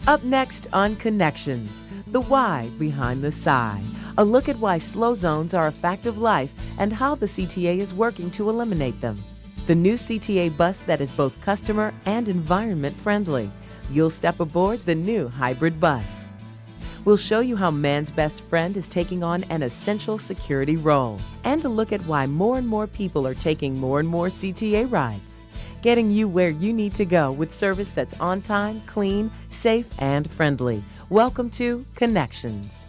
Up next on Connections, the why behind the sigh. A look at why slow zones are a fact of life and how the CTA is working to eliminate them. The new CTA bus that is both customer and environment friendly. You'll step aboard the new hybrid bus. We'll show you how man's best friend is taking on an essential security role, and a look at why more and more people are taking more and more CTA rides, getting you where you need to go with service that's on time, clean, safe, and friendly. Welcome to Connections.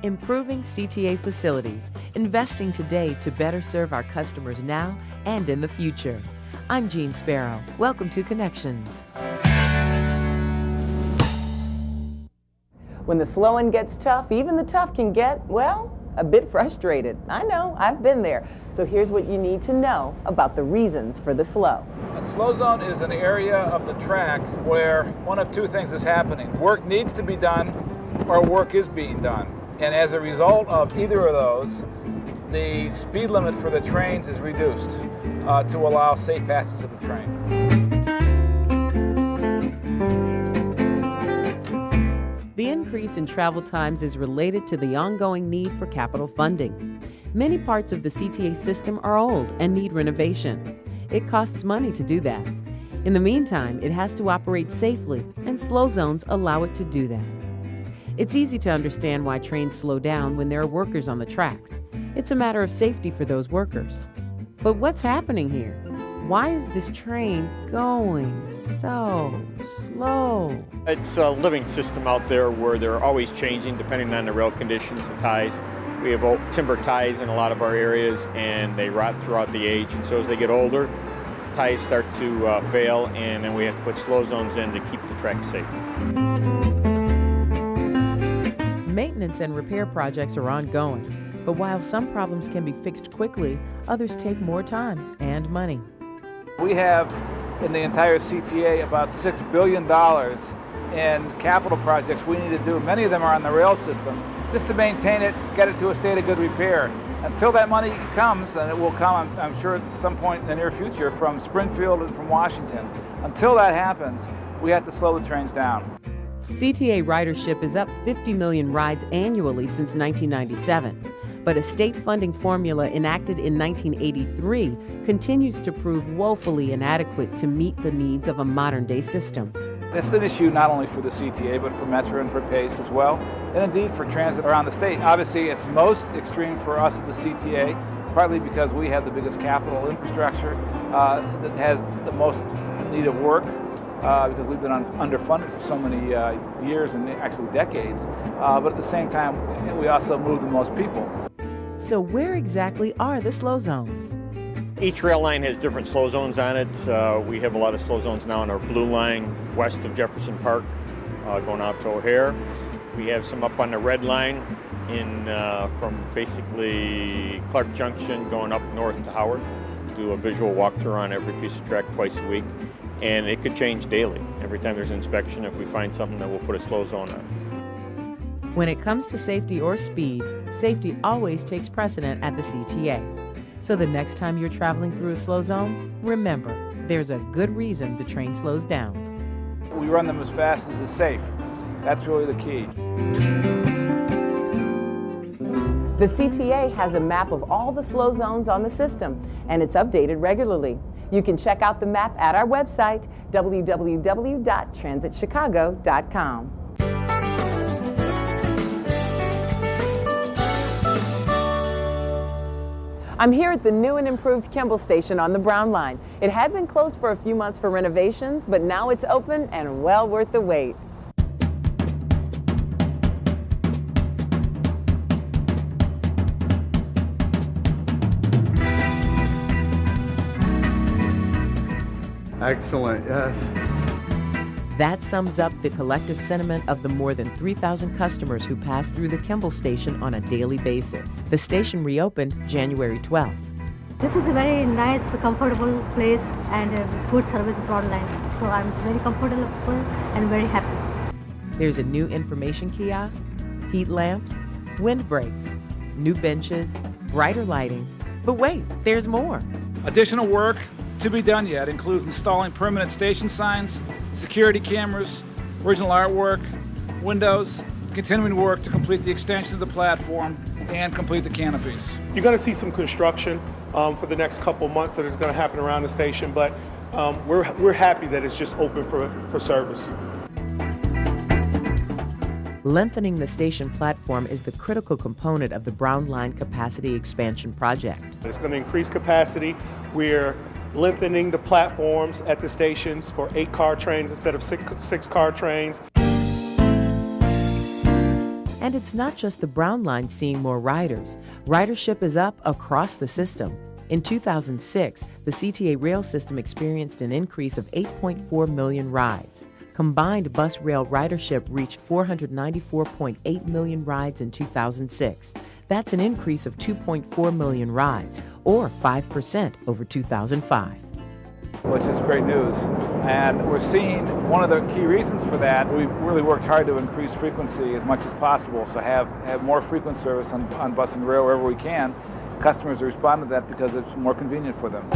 Improving CTA facilities, investing today to better serve our customers now and in the future. I'm Jean Sparrow. Welcome to Connections. When the slowing gets tough, even the tough can get, well, a bit frustrated. I know, I've been there. So here's what you need to know about the reasons for the slow. A slow zone is an area of the track where one of two things is happening. Work needs to be done or work is being done. And as a result of either of those, the speed limit for the trains is reduced to allow safe passage of the train. The increase in travel times is related to the ongoing need for capital funding. Many parts of the CTA system are old and need renovation. It costs money to do that. In the meantime, it has to operate safely, and slow zones allow it to do that. It's easy to understand why trains slow down when there are workers on the tracks. It's a matter of safety for those workers. But what's happening here? Why is this train going so slow? It's a living system out there where they're always changing depending on the rail conditions, the ties. We have timber ties in a lot of our areas and they rot throughout the age. And so as they get older, ties start to fail, and then we have to put slow zones in to keep the track safe. Maintenance and repair projects are ongoing, but while some problems can be fixed quickly, others take more time and money. We have in the entire CTA about $6 billion in capital projects we need to do. Many of them are on the rail system, just to maintain it, get it to a state of good repair. Until that money comes, and it will come, I'm sure at some point in the near future, from Springfield and from Washington. Until that happens, we have to slow the trains down. CTA ridership is up 50 million rides annually since 1997, but a state funding formula enacted in 1983 continues to prove woefully inadequate to meet the needs of a modern-day system. It's an issue not only for the CTA, but for Metro and for PACE as well, and indeed for transit around the state. Obviously, it's most extreme for us at the CTA, partly because we have the biggest capital infrastructure that has the most need of work. Because we've been underfunded for so many years and actually decades, but at the same time, we also move the most people. So where exactly are the slow zones? Each rail line has different slow zones on it. We have a lot of slow zones now on our blue line west of Jefferson Park, going out to O'Hare. We have some up on the red line from basically Clark Junction going up north to Howard. Do a visual walkthrough on every piece of track twice a week. And it could change daily. Every time there's an inspection, if we find something, then we'll put a slow zone on. When it comes to safety or speed, safety always takes precedent at the CTA. So the next time you're traveling through a slow zone, remember, there's a good reason the train slows down. We run them as fast as is safe. That's really the key. The CTA has a map of all the slow zones on the system, and it's updated regularly. You can check out the map at our website, www.transitchicago.com. I'm here at the new and improved Kimball Station on the Brown Line. It had been closed for a few months for renovations, but now it's open and well worth the wait. Excellent, yes. That sums up the collective sentiment of the more than 3,000 customers who pass through the Kimball Station on a daily basis. The station reopened January 12th. This is a very nice, comfortable place and good service Brown Line. So I'm very comfortable and very happy. There's a new information kiosk, heat lamps, windbreaks, new benches, brighter lighting. But wait, there's more. Additional work to be done yet includes installing permanent station signs, security cameras, original artwork, windows, continuing work to complete the extension of the platform and complete the canopies. You're going to see some construction for the next couple months that is going to happen around the station, but we're happy that it's just open for service. Lengthening the station platform is the critical component of the Brown Line Capacity Expansion Project. It's going to increase capacity. We're lengthening the platforms at the stations for 8-car trains instead of 6-car trains. And it's not just the Brown Line seeing more riders. Ridership is up across the system. In 2006, the CTA rail system experienced an increase of 8.4 million rides. Combined bus rail ridership reached 494.8 million rides in 2006. That's an increase of 2.4 million rides, or 5% over 2005. Which is great news. And we're seeing one of the key reasons for that. We've really worked hard to increase frequency as much as possible, so have more frequent service on bus and rail wherever we can. Customers are responding to that because it's more convenient for them.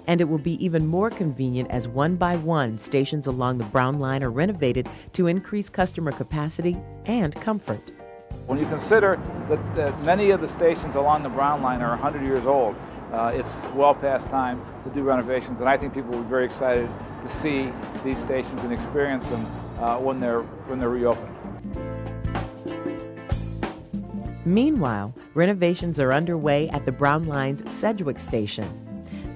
And it will be even more convenient as one by one stations along the Brown Line are renovated to increase customer capacity and comfort. When you consider that many of the stations along the Brown Line are 100 years old, it's well past time to do renovations, and I think people will be very excited to see these stations and experience them when they're reopened. Meanwhile, renovations are underway at the Brown Line's Sedgwick station.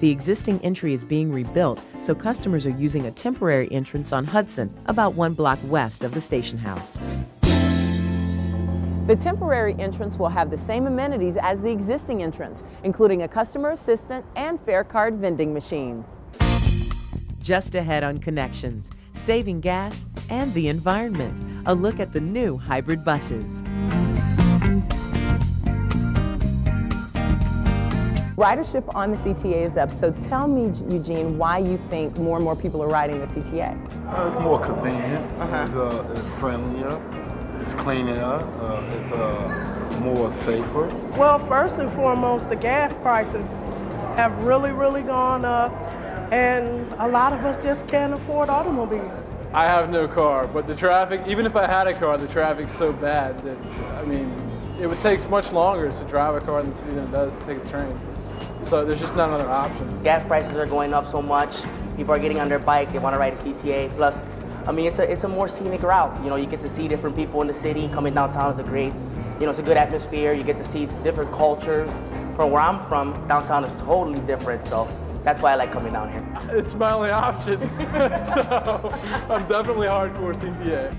The existing entry is being rebuilt, so customers are using a temporary entrance on Hudson, about 1 block west of the station house. The temporary entrance will have the same amenities as the existing entrance, including a customer assistant and fare card vending machines. Just ahead on Connections, saving gas and the environment. A look at the new hybrid buses. Ridership on the CTA is up, so tell me, Eugene, why you think more and more people are riding the CTA? It's more convenient, it's friendlier, it's cleaner, it's more safer. Well, first and foremost, the gas prices have really gone up, and a lot of us just can't afford automobiles. I have no car, but the traffic, even if I had a car, the traffic's so bad that, I mean, it would take much longer to drive a car in the city than it does to take a train. So there's just not another option. Gas prices are going up so much. People are getting on their bike. They want to ride a CTA. Plus, I mean, it's a more scenic route. You know, you get to see different people in the city. Coming downtown is a great, you know, it's a good atmosphere. You get to see different cultures. From where I'm from, downtown is totally different. So that's why I like coming down here. It's my only option. So I'm definitely hardcore CTA.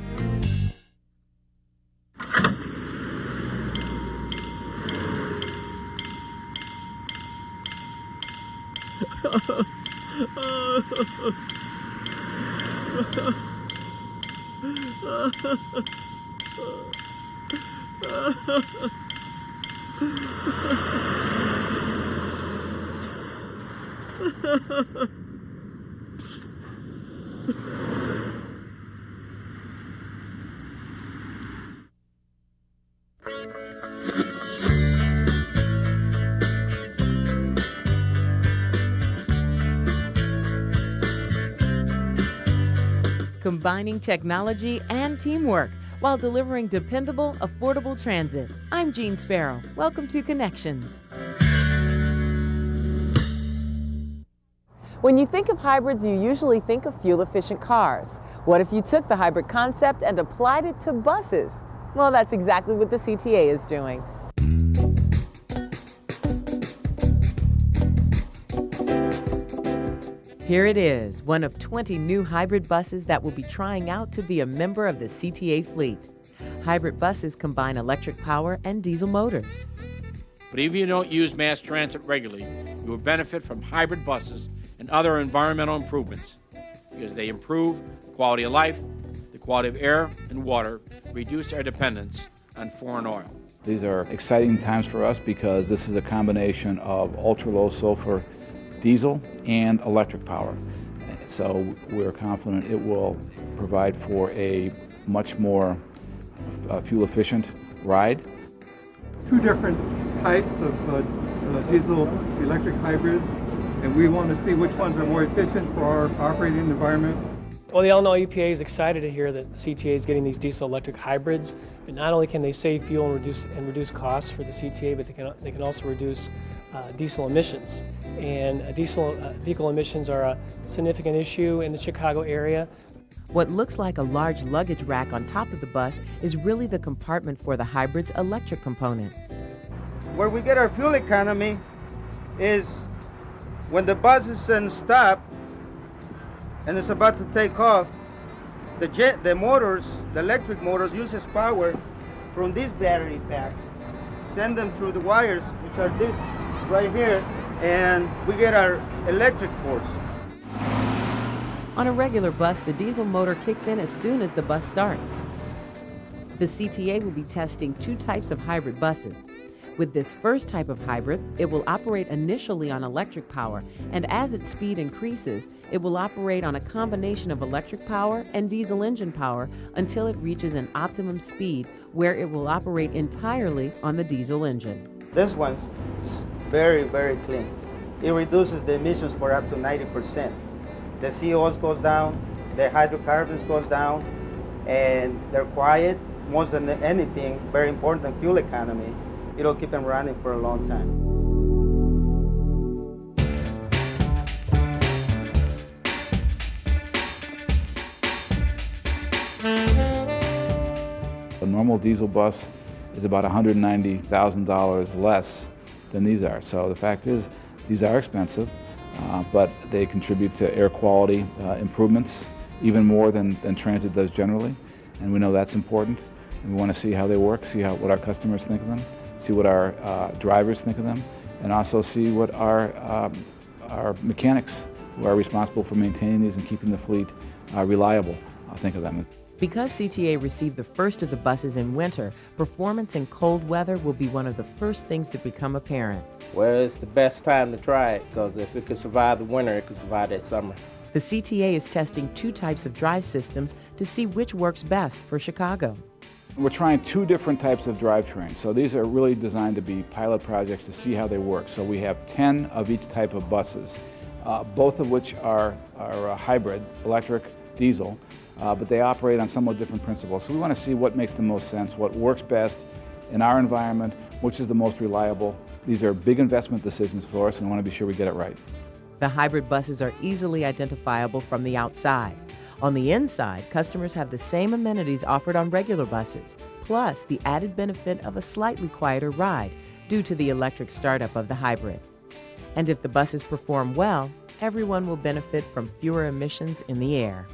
Combining technology and teamwork while delivering dependable, affordable transit. I'm Jean Sparrow. Welcome to Connections. When you think of hybrids, you usually think of fuel-efficient cars. What if you took the hybrid concept and applied it to buses? Well, that's exactly what the CTA is doing. Here it is, one of 20 new hybrid buses that will be trying out to be a member of the CTA fleet. Hybrid buses combine electric power and diesel motors. But even if you don't use mass transit regularly, you will benefit from hybrid buses and other environmental improvements because they improve the quality of life, the quality of air and water, reduce our dependence on foreign oil. These are exciting times for us because this is a combination of ultra-low sulfur diesel and electric power. So we're confident it will provide for a much more fuel-efficient ride. Two different types of diesel electric hybrids, and we want to see which ones are more efficient for our operating environment. Well, the Illinois EPA is excited to hear that the CTA is getting these diesel electric hybrids. But not only can they save fuel and reduce costs for the CTA, but they can also reduce diesel emissions. And diesel vehicle emissions are a significant issue in the Chicago area. What looks like a large luggage rack on top of the bus is really the compartment for the hybrid's electric component. Where we get our fuel economy is when the bus is in stop and it's about to take off, the motors, the electric motors, uses power from these battery packs, send them through the wires, which are this right here, and we get our electric force. On a regular bus, the diesel motor kicks in as soon as the bus starts. The CTA will be testing two types of hybrid buses. With this first type of hybrid, it will operate initially on electric power, and as its speed increases, it will operate on a combination of electric power and diesel engine power until it reaches an optimum speed where it will operate entirely on the diesel engine. This one's very, very clean. It reduces the emissions for up to 90%. The COs goes down, the hydrocarbons goes down, and they're quiet. More than anything, very important in fuel economy. It'll keep them running for a long time. A normal diesel bus is about $190,000 less than these are. So the fact is, these are expensive, but they contribute to air quality improvements even more than transit does generally. And we know that's important. And we want to see how they work, see what our customers think of them, see what our drivers think of them, and also see what our mechanics who are responsible for maintaining these and keeping the fleet reliable think of them. Because CTA received the first of the buses in winter, performance in cold weather will be one of the first things to become apparent. Well, it's the best time to try it, because if it could survive the winter, it could survive that summer. The CTA is testing two types of drive systems to see which works best for Chicago. We're trying two different types of drivetrains. So these are really designed to be pilot projects to see how they work. So we have 10 of each type of buses, both of which are hybrid, electric, diesel, but they operate on somewhat different principles. So we want to see what makes the most sense, what works best in our environment, which is the most reliable. These are big investment decisions for us, and we want to be sure we get it right. The hybrid buses are easily identifiable from the outside. On the inside, customers have the same amenities offered on regular buses, plus the added benefit of a slightly quieter ride due to the electric startup of the hybrid. And if the buses perform well, everyone will benefit from fewer emissions in the air.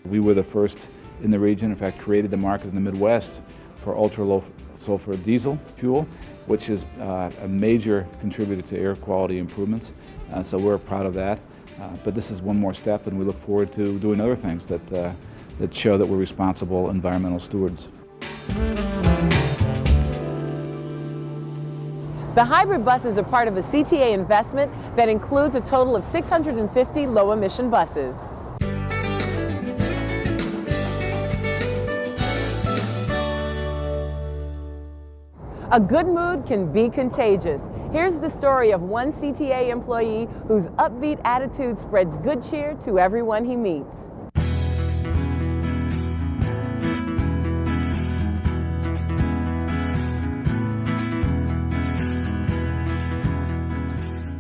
We were the first in the region, in fact, created the market in the Midwest for ultra-low sulfur diesel fuel, which is a major contributor to air quality improvements. So we're proud of that. But this is one more step, and we look forward to doing other things that show that we're responsible environmental stewards. The hybrid buses are part of a CTA investment that includes a total of 650 low-emission buses. A good mood can be contagious. Here's the story of one CTA employee whose upbeat attitude spreads good cheer to everyone he meets.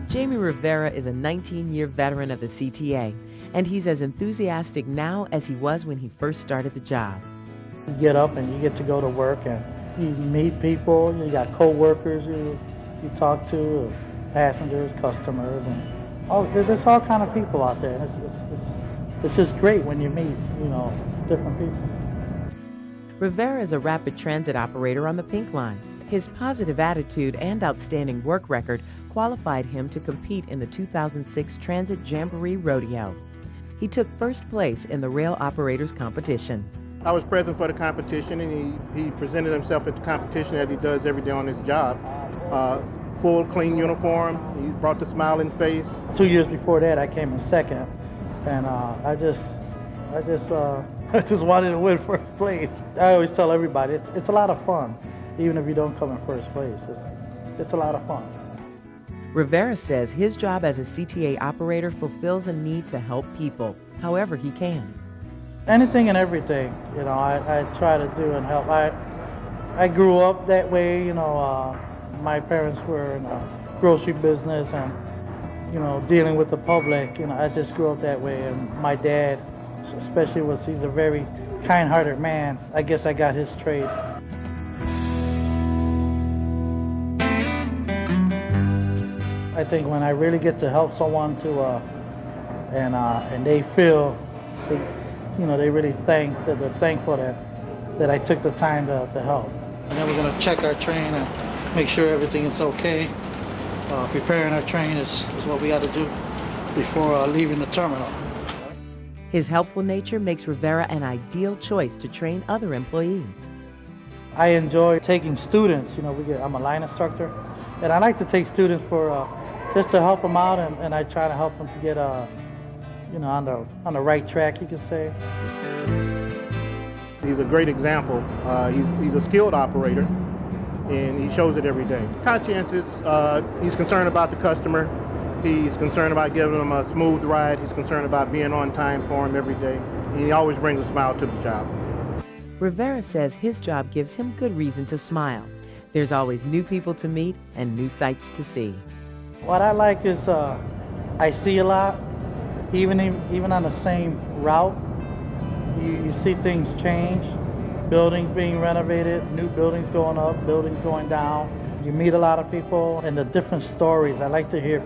Jamie Rivera is a 19-year veteran of the CTA, and he's as enthusiastic now as he was when he first started the job. You get up and you get to go to work, and you meet people. You got co-workers you talk to, passengers, customers, and there's all kind of people out there. It's just great when you meet, different people. Rivera is a rapid transit operator on the Pink Line. His positive attitude and outstanding work record qualified him to compete in the 2006 Transit Jamboree Rodeo. He took first place in the rail operators competition. I was present for the competition, and he presented himself at the competition as he does every day on his job. Full, clean uniform. He brought the smiling face. 2 years before that, I came in second, and I just I just wanted to win first place. I always tell everybody, it's a lot of fun, even if you don't come in first place. It's a lot of fun. Rivera says his job as a CTA operator fulfills a need to help people, however he can. Anything and everything, you know, I try to do and help. I grew up that way, you know, my parents were in a grocery business and, you know, dealing with the public, you know, I just grew up that way. And my dad, especially, he's a very kind-hearted man. I guess I got his trait. I think when I really get to help someone and they feel, you know, they really they're thankful that I took the time to help. And then we're going to check our train and make sure everything is okay. Preparing our train is what we got to do before leaving the terminal. His helpful nature makes Rivera an ideal choice to train other employees. I enjoy taking students. You know, I'm a line instructor, and I like to take students for just to help them out, and I try to help them to get you know, on the right track, you could say. He's a great example. He's a skilled operator, and he shows it every day. Conscientious, he's concerned about the customer. He's concerned about giving them a smooth ride. He's concerned about being on time for him every day. He always brings a smile to the job. Rivera says his job gives him good reason to smile. There's always new people to meet and new sights to see. What I like is I see a lot, even on the same route. You see things change, buildings being renovated, new buildings going up, buildings going down. You meet a lot of people and the different stories. I like to hear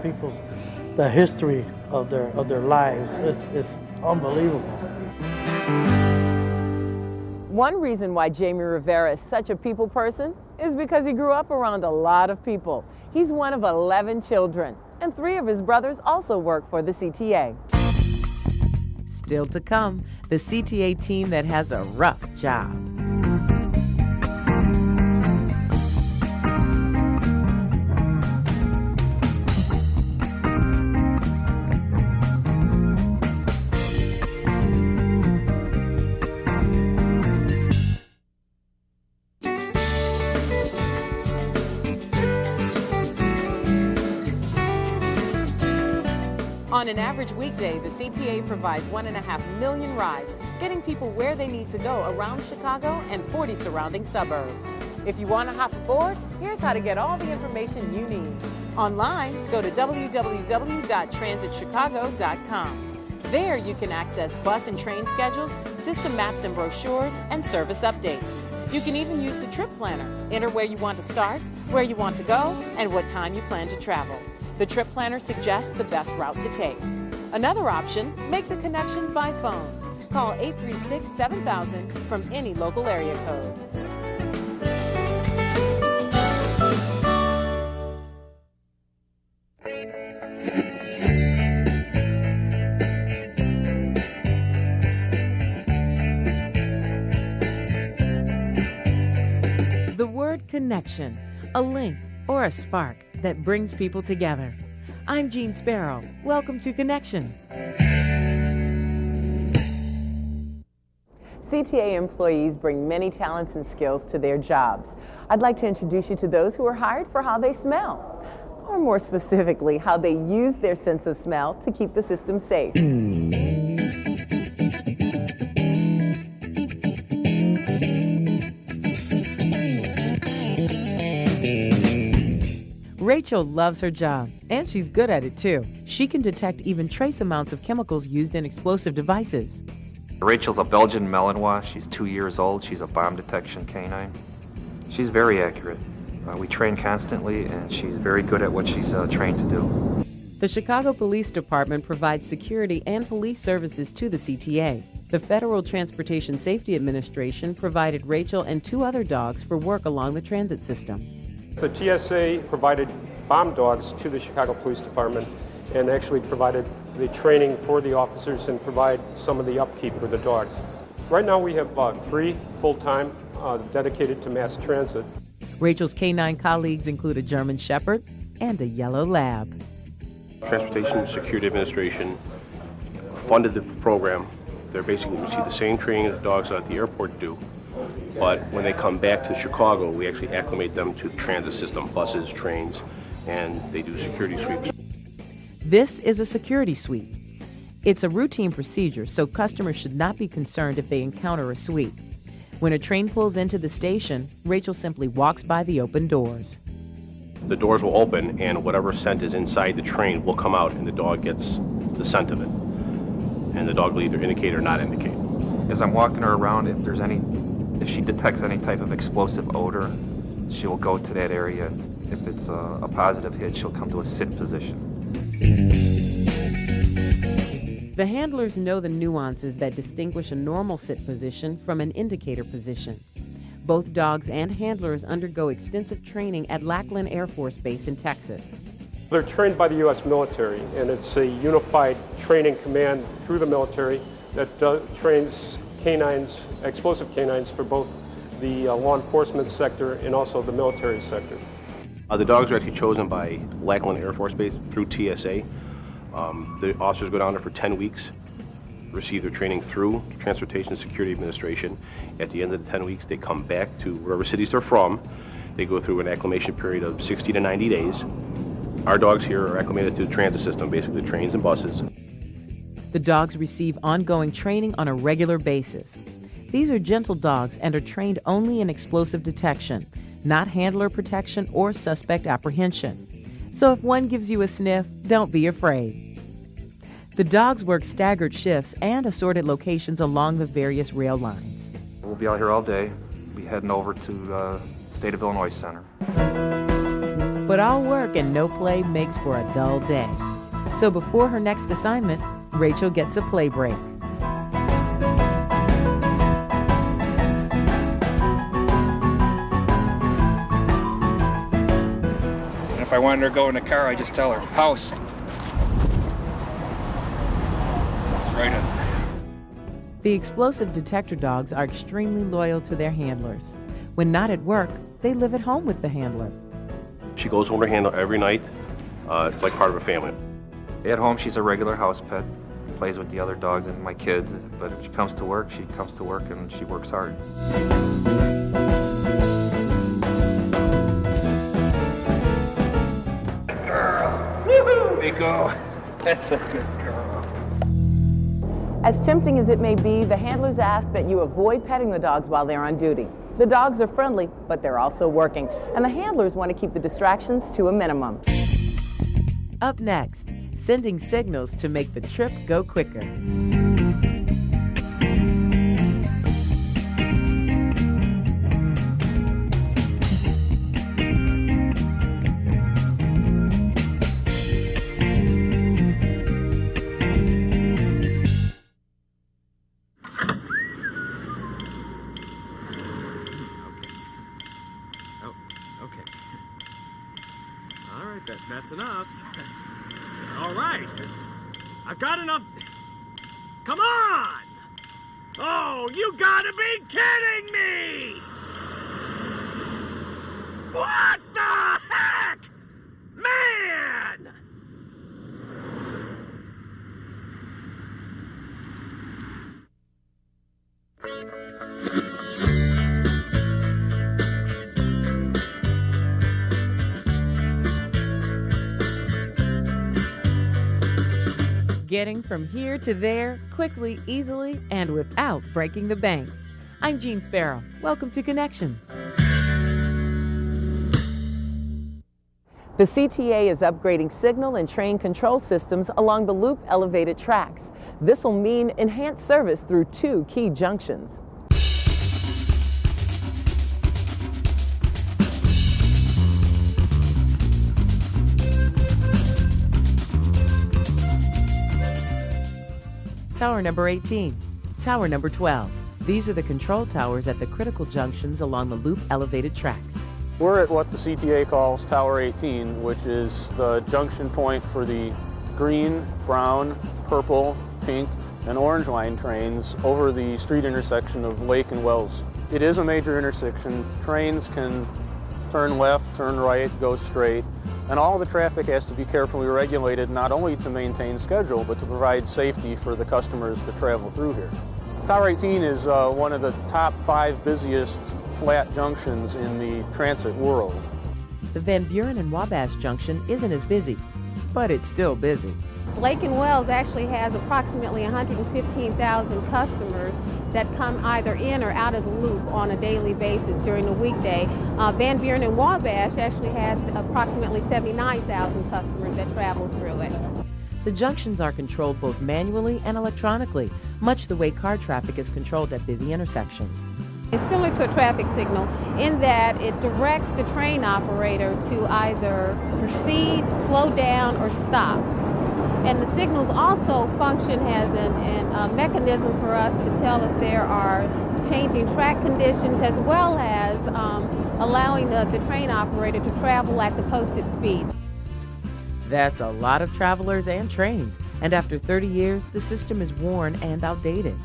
the history of their lives. It's unbelievable. One reason why Jamie Rivera is such a people person is because he grew up around a lot of people. He's one of 11 children, and 3 of his brothers also work for the CTA. Still to come, the CTA team that has a rough job. On an average weekday, the CTA provides 1.5 million rides, getting people where they need to go around Chicago and 40 surrounding suburbs. If you want to hop aboard, here's how to get all the information you need. Online, go to www.transitchicago.com. There you can access bus and train schedules, system maps and brochures, and service updates. You can even use the trip planner. Enter where you want to start, where you want to go, and what time you plan to travel. The trip planner suggests the best route to take. Another option, make the connection by phone. Call 836-7000 from any local area code. The word connection, a link or a spark that brings people together. I'm Jean Sparrow. Welcome to Connections. CTA employees bring many talents and skills to their jobs. I'd like to introduce you to those who are hired for how they smell, or more specifically, how they use their sense of smell to keep the system safe. Rachel loves her job, and she's good at it too. She can detect even trace amounts of chemicals used in explosive devices. Rachel's a Belgian Malinois. She's 2 years old. She's a bomb detection canine. She's very accurate. We train constantly, and she's very good at what she's trained to do. The Chicago Police Department provides security and police services to the CTA. The Federal Transportation Safety Administration provided Rachel and 2 other dogs for work along the transit system. The TSA provided bomb dogs to the Chicago Police Department and actually provided the training for the officers and provide some of the upkeep for the dogs. Right now we have 3 full-time dedicated to mass transit. Rachel's canine colleagues include a German Shepherd and a yellow lab. Transportation Security Administration funded the program They're basically receive the same training that dogs at the airport do, but when they come back to Chicago, we actually acclimate them to the transit system, buses, trains, and they do security sweeps. This is a security sweep. It's a routine procedure, so customers should not be concerned if they encounter a sweep. When a train pulls into the station, Rachel simply walks by the open doors. The doors will open, and whatever scent is inside the train will come out, and the dog gets the scent of it. And the dog will either indicate or not indicate. As I'm walking her around, if she detects any type of explosive odor, she will go to that area. If it's a positive hit, she'll come to a sit position. The handlers know the nuances that distinguish a normal sit position from an indicator position. Both dogs and handlers undergo extensive training at Lackland Air Force Base in Texas. They're trained by the U.S. military, and it's a unified training command through the military that trains canines, explosive canines, for both the law enforcement sector and also the military sector. The dogs are actually chosen by Lackland Air Force Base through TSA. The officers go down there for 10 weeks, receive their training through Transportation Security Administration. At the end of the 10 weeks, they come back to wherever cities they're from. They go through an acclimation period of 60 to 90 days. Our dogs here are acclimated to the transit system, basically trains and buses. The dogs receive ongoing training on a regular basis. These are gentle dogs and are trained only in explosive detection, not handler protection or suspect apprehension. So if one gives you a sniff, don't be afraid. The dogs work staggered shifts and assorted locations along the various rail lines. We'll be out here all day. We'll be heading over to State of Illinois Center. But all work and no play makes for a dull day. So before her next assignment, Rachel gets a play break. And if I wanted her to go in a car, I just tell her, house. It's right in. The explosive detector dogs are extremely loyal to their handlers. When not at work, they live at home with the handler. She goes home to her handler every night. It's like part of her family. At home, she's a regular house pet, plays with the other dogs and my kids, but if she comes to work, and she works hard. Girl! Woohoo! Nico! That's a good girl. As tempting as it may be, the handlers ask that you avoid petting the dogs while they're on duty. The dogs are friendly, but they're also working, and the handlers want to keep the distractions to a minimum. Up next, sending signals to make the trip go quicker. That's enough. All right. I've got enough. Come on! Oh, you gotta be kidding me! What the heck? Man! Getting from here to there quickly, easily, and without breaking the bank. I'm Jean Sparrow. Welcome to Connections. The CTA is upgrading signal and train control systems along the loop elevated tracks. This will mean enhanced service through 2 key junctions. Tower number 18, tower number 12. These are the control towers at the critical junctions along the loop elevated tracks. We're at what the CTA calls Tower 18, which is the junction point for the green, brown, purple, pink, and orange line trains over the street intersection of Lake and Wells. It is a major intersection. Trains can turn left, turn right, go straight. And all the traffic has to be carefully regulated, not only to maintain schedule, but to provide safety for the customers that travel through here. Tower 18 is one of the top 5 busiest flat junctions in the transit world. The Van Buren and Wabash Junction isn't as busy, but it's still busy. Lake and Wells actually has approximately 115,000 customers that come either in or out of the loop on a daily basis during the weekday. Van Buren and Wabash actually has approximately 79,000 customers that travel through it. The junctions are controlled both manually and electronically, much the way car traffic is controlled at busy intersections. It's similar to a traffic signal in that it directs the train operator to either proceed, slow down, or stop. And the signals also function as a mechanism for us to tell if there are changing track conditions, as well as allowing the train operator to travel at the posted speed. That's a lot of travelers and trains, and after 30 years, the system is worn and outdated.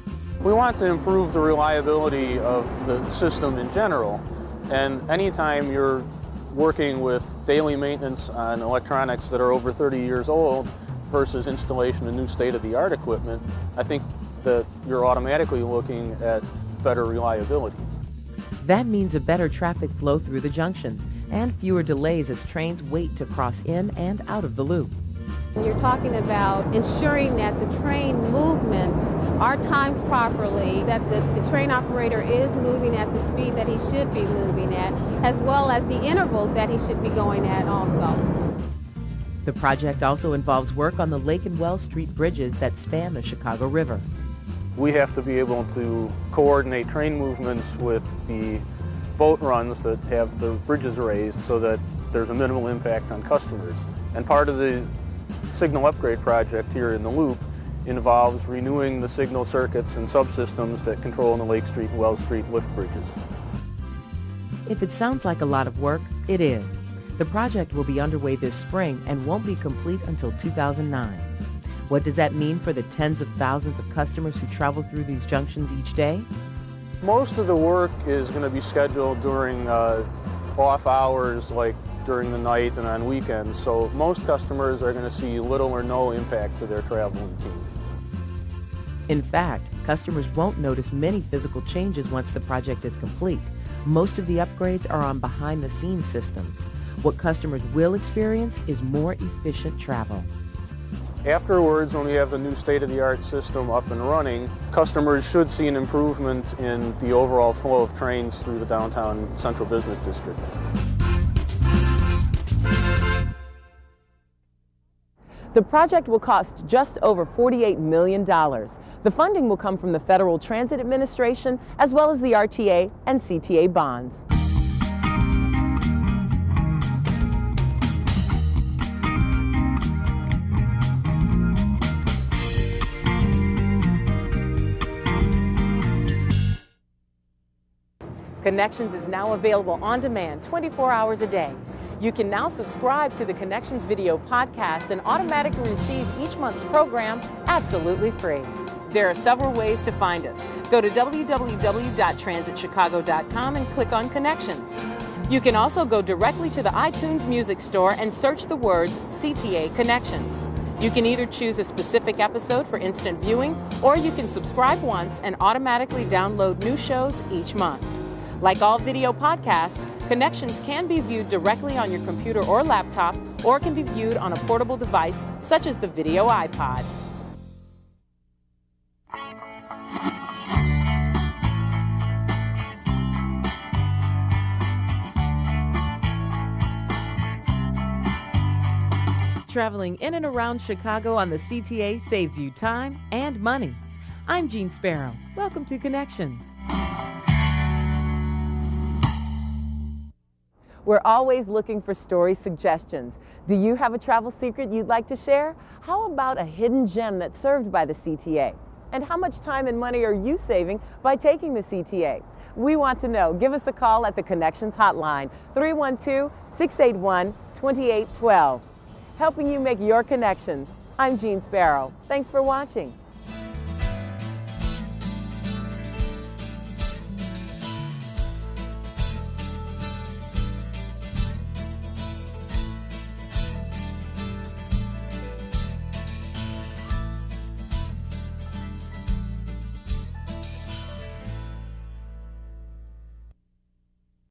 We want to improve the reliability of the system in general, and anytime you're working with daily maintenance on electronics that are over 30 years old versus installation of new state-of-the-art equipment, I think that you're automatically looking at better reliability. That means a better traffic flow through the junctions and fewer delays as trains wait to cross in and out of the loop. You're talking about ensuring that the train movements are timed properly, that the train operator is moving at the speed that he should be moving at, as well as the intervals that he should be going at also. The project also involves work on the Lake and Wells Street bridges that span the Chicago River. We have to be able to coordinate train movements with the boat runs that have the bridges raised so that there's a minimal impact on customers. And part of the signal upgrade project here in the loop involves renewing the signal circuits and subsystems that control the Lake Street and Wells Street lift bridges. If it sounds like a lot of work, it is. The project will be underway this spring and won't be complete until 2009. What does that mean for the tens of thousands of customers who travel through these junctions each day? Most of the work is going to be scheduled during off hours, like during the night and on weekends, so most customers are going to see little or no impact to their travel routine. In fact, customers won't notice many physical changes once the project is complete. Most of the upgrades are on behind-the-scenes systems. What customers will experience is more efficient travel. Afterwards, when we have the new state-of-the-art system up and running, customers should see an improvement in the overall flow of trains through the downtown central business district. The project will cost just over $48 million. The funding will come from the Federal Transit Administration, as well as the RTA and CTA bonds. Connections is now available on demand 24 hours a day. You can now subscribe to the Connections video podcast and automatically receive each month's program absolutely free. There are several ways to find us. Go to www.transitchicago.com and click on Connections. You can also go directly to the iTunes Music Store and search the words CTA Connections. You can either choose a specific episode for instant viewing, or you can subscribe once and automatically download new shows each month. Like all video podcasts, Connections can be viewed directly on your computer or laptop, or can be viewed on a portable device such as the video iPod. Traveling in and around Chicago on the CTA saves you time and money. I'm Jean Sparrow. Welcome to Connections. We're always looking for story suggestions. Do you have a travel secret you'd like to share? How about a hidden gem that's served by the CTA? And how much time and money are you saving by taking the CTA? We want to know. Give us a call at the Connections Hotline, 312-681-2812. Helping you make your connections. I'm Jean Sparrow. Thanks for watching.